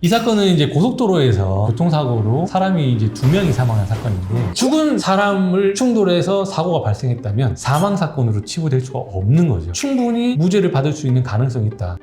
이 사건은 이제 고속도로에서 교통사고로 사람이 이제 2명이 사망한 사건인데, 죽은 사람을 충돌해서 사고가 발생했다면 사망사건으로 치부될 수가 없는 거죠. 충분히 무죄를 받을 수 있는 가능성이 있다.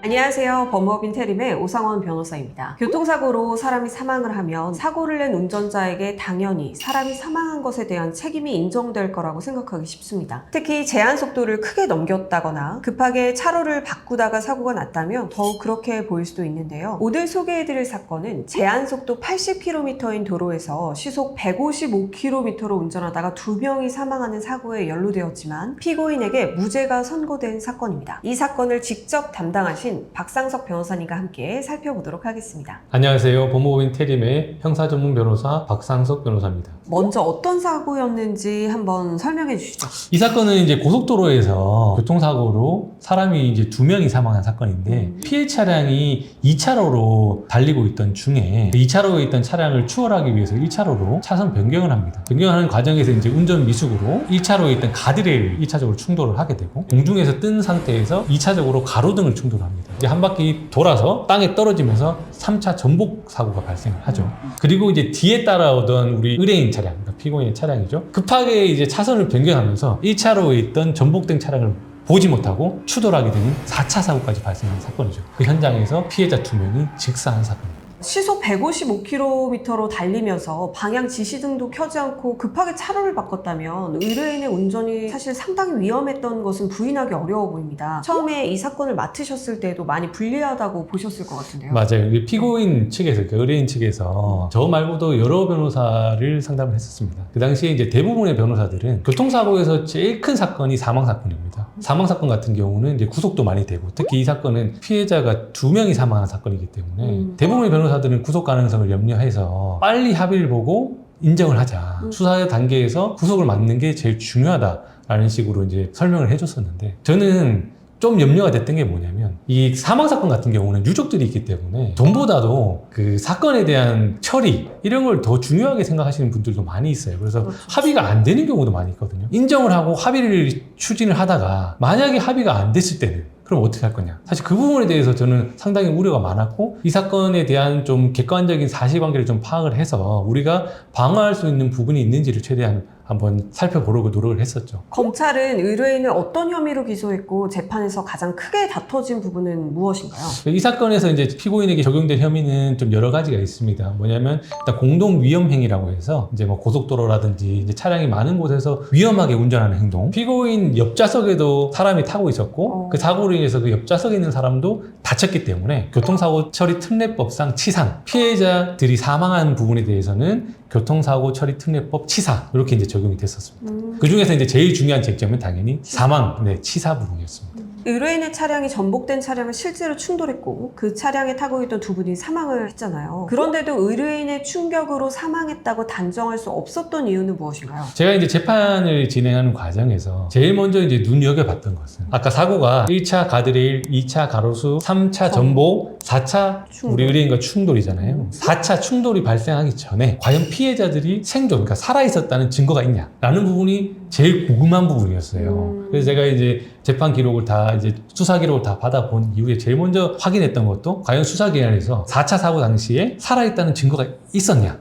안녕하세요. 법무법인 태림의 오상원 변호사입니다. 교통사고로 사람이 사망을 하면 사고를 낸 운전자에게 당연히 사람이 사망한 것에 대한 책임이 인정될 거라고 생각하기 쉽습니다. 특히 제한 속도를 크게 넘겼다거나 급하게 차로를 바꾸다가 사고가 났다면 더욱 그렇게 보일 수도 있는데요. 오늘 소개해드릴 사건은 제한 속도 80km인 도로에서 시속 155km로 운전하다가 2명이 사망하는 사고에 연루되었지만 피고인에게 무죄가 선고된 사건입니다. 이 사건을 직접 담당하신 박상석 변호사님과 함께 살펴보도록 하겠습니다. 안녕하세요. 법무법인 태림의 형사전문 변호사 박상석 변호사입니다. 먼저 어떤 사고였는지 한번 설명해 주시죠. 이 사건은 이제 고속도로에서 교통사고로 사람이 이제 2명이 사망한 사건인데, 피해 차량이 2차로로 달리고 있던 중에 2차로에 있던 차량을 추월하기 위해서 1차로로 차선 변경을 합니다. 변경하는 과정에서 이제 운전 미숙으로 1차로에 있던 가드레일 1차적으로 충돌을 하게 되고, 공중에서 뜬 상태에서 2차적으로 가로등을 충돌합니다. 이제 한 바퀴 돌아서 땅에 떨어지면서 3차 전복 사고가 발생을 하죠. 그리고 이제 뒤에 따라오던 우리 의뢰인 차량, 그러니까 피고인의 차량이죠. 급하게 이제 차선을 변경하면서 1차로에 있던 전복된 차량을 보지 못하고 추돌하게 되는 4차 사고까지 발생한 사건이죠. 그 현장에서 피해자 2명이 직사한 사건입니다. 시속 155km로 달리면서 방향 지시등도 켜지 않고 급하게 차로를 바꿨다면 의뢰인의 운전이 사실 상당히 위험했던 것은 부인하기 어려워 보입니다. 처음에 이 사건을 맡으셨을 때도 많이 불리하다고 보셨을 것 같은데요. 맞아요. 피고인 측에서, 그러니까 의뢰인 측에서 저 말고도 여러 변호사를 상담을 했었습니다. 그 당시에 이제 대부분의 변호사들은 교통사고에서 제일 큰 사건이 사망사건입니다. 사망사건 같은 경우는 이제 구속도 많이 되고, 특히 이 사건은 피해자가 2명이 사망한 사건이기 때문에 대부분의 변호사들은 구속 가능성을 염려해서 빨리 합의를 보고 인정을 하자. 수사 단계에서 구속을 막는 게 제일 중요하다라는 식으로 이제 설명을 해줬었는데, 저는 좀 염려가 됐던 게 뭐냐면, 이 사망사건 같은 경우는 유족들이 있기 때문에 돈보다도 그 사건에 대한 처리 이런 걸 더 중요하게 생각하시는 분들도 많이 있어요. 그래서 그렇죠. 합의가 안 되는 경우도 많이 있거든요. 인정을 하고 합의를 추진을 하다가 만약에 합의가 안 됐을 때는 그럼 어떻게 할 거냐. 사실 그 부분에 대해서 저는 상당히 우려가 많았고, 이 사건에 대한 좀 객관적인 사실관계를 좀 파악을 해서 우리가 방어할 수 있는 부분이 있는지를 최대한 한번 살펴보려고 노력을 했었죠. 검찰은 의뢰인을 어떤 혐의로 기소했고 재판에서 가장 크게 다퉈진 부분은 무엇인가요? 이 사건에서 이제 피고인에게 적용된 혐의는 좀 여러 가지가 있습니다. 뭐냐면 일단 공동위험행위라고 해서 이제 뭐 고속도로라든지 이제 차량이 많은 곳에서 위험하게 운전하는 행동. 피고인 옆좌석에도 사람이 타고 있었고 그 사고로 인해서 그 옆좌석에 있는 사람도 다쳤기 때문에 교통사고 처리 특례법상 치상. 피해자들이 사망한 부분에 대해서는 교통사고 처리 특례법 치사, 이렇게 이제 적용이 됐었습니다. 그 중에서 이제 제일 중요한 쟁점은 당연히 사망, 치사 부분이었습니다. 의뢰인의 차량이 전복된 차량을 실제로 충돌했고 그 차량에 타고 있던 두 분이 사망을 했잖아요. 그런데도 의뢰인의 충격으로 사망했다고 단정할 수 없었던 이유는 무엇인가요? 제가 이제 재판을 진행하는 과정에서 제일 먼저 이제 눈여겨봤던 것은, 아까 사고가 1차 가드레일, 2차 가로수, 3차 전복, 4차 우리 의뢰인과 충돌이잖아요. 4차 충돌이 발생하기 전에 과연 피해자들이 생존, 그러니까 살아있었다는 증거가 있냐라는 부분이 제일 궁금한 부분이었어요. 그래서 제가 이제 재판 기록을 다 이제 수사 기록을 다 받아본 이후에 제일 먼저 확인했던 것도, 과연 수사기관에서 4차 사고 당시에 살아있다는 증거가 있었냐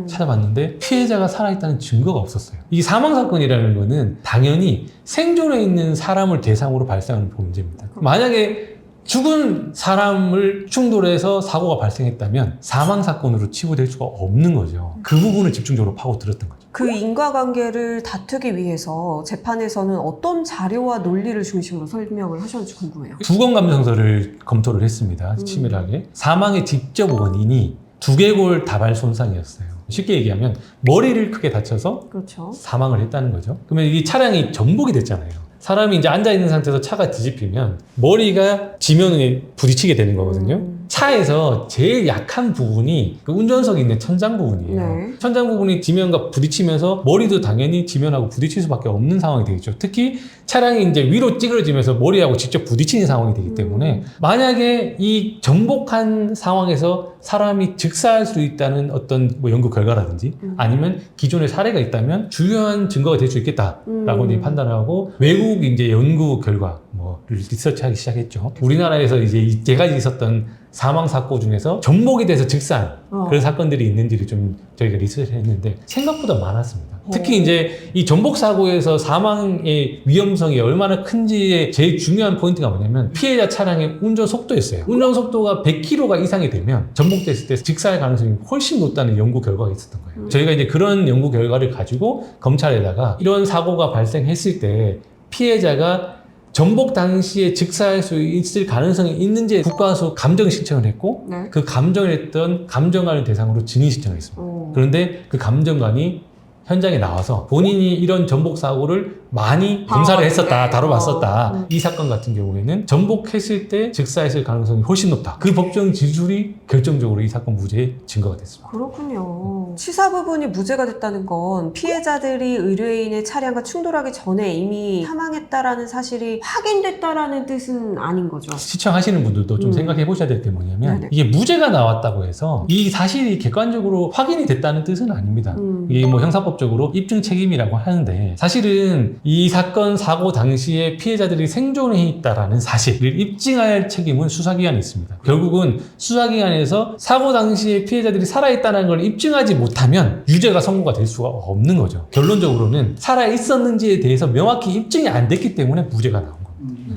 찾아봤는데 피해자가 살아있다는 증거가 없었어요. 이 사망사건이라는 거는 당연히 생존해 있는 사람을 대상으로 발생하는 문제입니다. 만약에 죽은 사람을 충돌해서 사고가 발생했다면 사망사건으로 치부될 수가 없는 거죠. 그 부분을 집중적으로 파고들었던 거죠. 그 인과관계를 다투기 위해서 재판에서는 어떤 자료와 논리를 중심으로 설명을 하셨는지 궁금해요. 두건감정서를 검토를 했습니다. 치밀하게. 사망의 직접 원인이 두개골 다발 손상이었어요. 쉽게 얘기하면 머리를 크게 다쳐서 그렇죠. 사망을 했다는 거죠. 그러면 이 차량이 전복이 됐잖아요. 사람이 이제 앉아있는 상태에서 차가 뒤집히면 머리가 지면에 부딪히게 되는 거거든요. 차에서 제일 약한 부분이 그 운전석에 있는 천장 부분이에요. 네. 천장 부분이 지면과 부딪히면서 머리도 당연히 지면하고 부딪힐 수밖에 없는 상황이 되겠죠. 특히 차량이 이제 위로 찌그러지면서 머리하고 직접 부딪히는 상황이 되기 때문에 만약에 이 정복한 상황에서 사람이 즉사할 수 있다는 어떤 뭐 연구 결과라든지 아니면 기존의 사례가 있다면 중요한 증거가 될 수 있겠다라고 이제 판단하고 외국 이제 연구 결과 뭐 리서치하기 시작했죠. 우리나라에서 이제 이때까지 있었던 사망 사고 중에서 전복이 돼서 즉사한 그런 사건들이 있는지를 좀 저희가 리서치를 했는데 생각보다 많았습니다. 특히 이제 이 전복 사고에서 사망의 위험성이 얼마나 큰지의 제일 중요한 포인트가 뭐냐면 피해자 차량의 운전 속도였어요. 운전 속도가 100km 이상이 되면 전복됐을 때 즉사할 가능성이 훨씬 높다는 연구 결과가 있었던 거예요. 저희가 이제 그런 연구 결과를 가지고 검찰에다가 이런 사고가 발생했을 때 피해자가 전복 당시에 즉사할 수 있을 가능성이 있는지 국가에서 감정 신청을 했고 네. 그 감정을 했던 감정관을 대상으로 증인 신청을 했습니다. 그런데 그 감정관이 현장에 나와서 본인이 이런 전복 사고를 많이 검사를 했었다, 다뤄봤었다. 이 사건 같은 경우에는 전복했을 때 즉사했을 가능성이 훨씬 높다. 그 법정 진술이 결정적으로 이 사건 무죄의 증거가 됐습니다. 그렇군요. 치사 부분이 무죄가 됐다는 건 피해자들이 의뢰인의 차량과 충돌하기 전에 이미 사망했다라는 사실이 확인됐다라는 뜻은 아닌 거죠. 시청하시는 분들도 좀 생각해 보셔야 될 게 뭐냐면 네네. 이게 무죄가 나왔다고 해서 이 사실이 객관적으로 확인이 됐다는 뜻은 아닙니다. 이게 뭐 형사법적으로 입증 책임이라고 하는데 사실은 이 사건 사고 당시에 피해자들이 생존해 있다라는 사실을 입증할 책임은 수사기관에 있습니다. 결국은 수사기관에서 사고 당시에 피해자들이 살아있다는 걸 입증하지 못하면 유죄가 선고가 될 수가 없는 거죠. 결론적으로는 살아있었는지에 대해서 명확히 입증이 안 됐기 때문에 무죄가 나온 겁니다.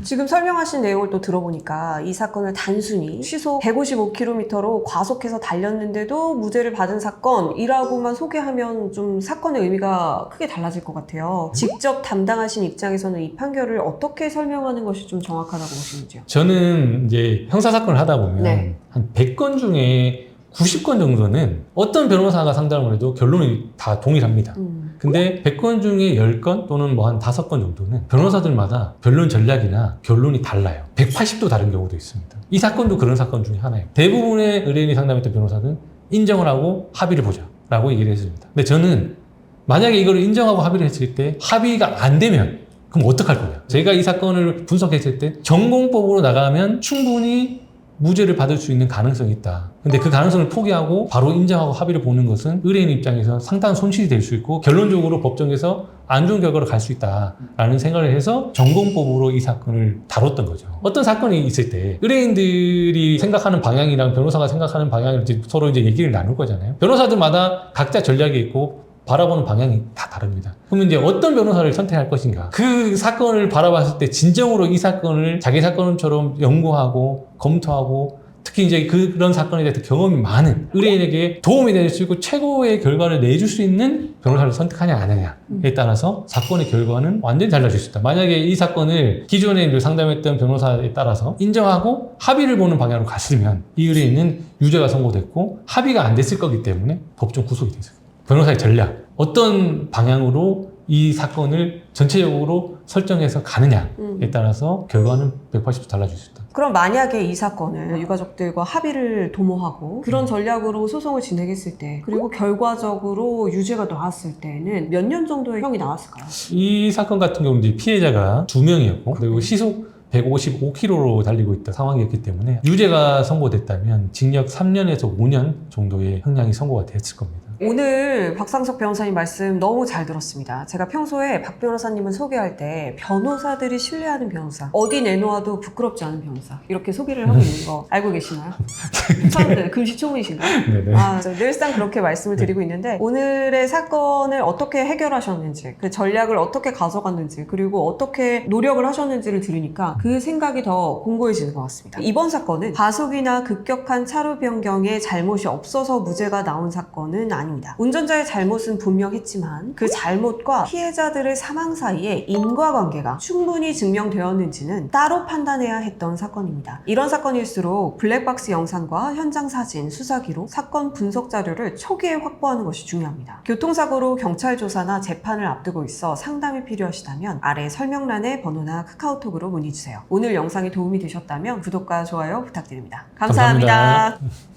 지금 설명하신 내용을 또 들어보니까 이 사건을 단순히 시속 155km로 과속해서 달렸는데도 무죄를 받은 사건이라고만 소개하면 좀 사건의 의미가 크게 달라질 것 같아요. 직접 담당하신 입장에서는 이 판결을 어떻게 설명하는 것이 좀 정확하다고 보시는지요? 저는 이제 형사사건을 하다 보면 네. 한 100건 중에 90건 정도는 어떤 변호사가 상담을 해도 결론이 다 동일합니다. 근데 100건 중에 10건 또는 뭐 한 5건 정도는 변호사들마다 변론 전략이나 결론이 달라요. 180도 다른 경우도 있습니다. 이 사건도 그런 사건 중에 하나예요. 대부분의 의뢰인이 상담했던 변호사는 인정을 하고 합의를 보자 라고 얘기를 했습니다. 근데 저는 만약에 이걸 인정하고 합의를 했을 때 합의가 안 되면 그럼 어떡할 거냐. 제가 이 사건을 분석했을 때 전공법으로 나가면 충분히 무죄를 받을 수 있는 가능성이 있다. 근데 그 가능성을 포기하고 바로 인정하고 합의를 보는 것은 의뢰인 입장에서 상당한 손실이 될 수 있고 결론적으로 법정에서 안 좋은 결과로 갈 수 있다라는 생각을 해서 전공법으로 이 사건을 다뤘던 거죠. 어떤 사건이 있을 때 의뢰인들이 생각하는 방향이랑 변호사가 생각하는 방향을 서로 이제 얘기를 나눌 거잖아요. 변호사들마다 각자 전략이 있고 바라보는 방향이 다 다릅니다. 그러면 이제 어떤 변호사를 선택할 것인가? 그 사건을 바라봤을 때 진정으로 이 사건을 자기 사건처럼 연구하고 검토하고 특히 이제 그런 사건에 대해서 경험이 많은 의뢰인에게 도움이 될 수 있고 최고의 결과를 내줄 수 있는 변호사를 선택하냐 안 하냐에 따라서 사건의 결과는 완전히 달라질 수 있다. 만약에 이 사건을 기존에 상담했던 변호사에 따라서 인정하고 합의를 보는 방향으로 갔으면 이 의뢰인은 유죄가 선고됐고 합의가 안 됐을 거기 때문에 법정 구속이 됐어요. 변호사의 전략, 어떤 방향으로 이 사건을 전체적으로 설정해서 가느냐에 따라서 결과는 180도 달라질 수 있다. 그럼 만약에 이 사건을 유가족들과 합의를 도모하고 그런 전략으로 소송을 진행했을 때 그리고 결과적으로 유죄가 나왔을 때는 몇 년 정도의 형이 나왔을까요? 이 사건 같은 경우는 이제 피해자가 2명이었고 그리고 시속 155km로 달리고 있던 상황이었기 때문에 유죄가 선고됐다면 징역 3년에서 5년 정도의 형량이 선고가 됐을 겁니다. 오늘 박상석 변호사님 말씀 너무 잘 들었습니다. 제가 평소에 박 변호사님을 소개할 때 변호사들이 신뢰하는 변호사, 어디 내놓아도 부끄럽지 않은 변호사 이렇게 소개를 하고 있는 거 알고 계시나요? 사람들 금시초문이신가요? 네네. 저 늘상 그렇게 말씀을 드리고 있는데 오늘의 사건을 어떻게 해결하셨는지 그 전략을 어떻게 가져갔는지 그리고 어떻게 노력을 하셨는지를 들으니까 그 생각이 더 공고해지는 것 같습니다. 이번 사건은 과속이나 급격한 차로 변경에 잘못이 없어서 무죄가 나온 사건은 아닙니다. 운전자의 잘못은 분명했지만 그 잘못과 피해자들의 사망 사이에 인과관계가 충분히 증명되었는지는 따로 판단해야 했던 사건입니다. 이런 사건일수록 블랙박스 영상과 현장 사진, 수사기록, 사건 분석 자료를 초기에 확보하는 것이 중요합니다. 교통사고로 경찰 조사나 재판을 앞두고 있어 상담이 필요하시다면 아래 설명란의 번호나 카카오톡으로 문의주세요. 오늘 영상이 도움이 되셨다면 구독과 좋아요 부탁드립니다. 감사합니다. 감사합니다.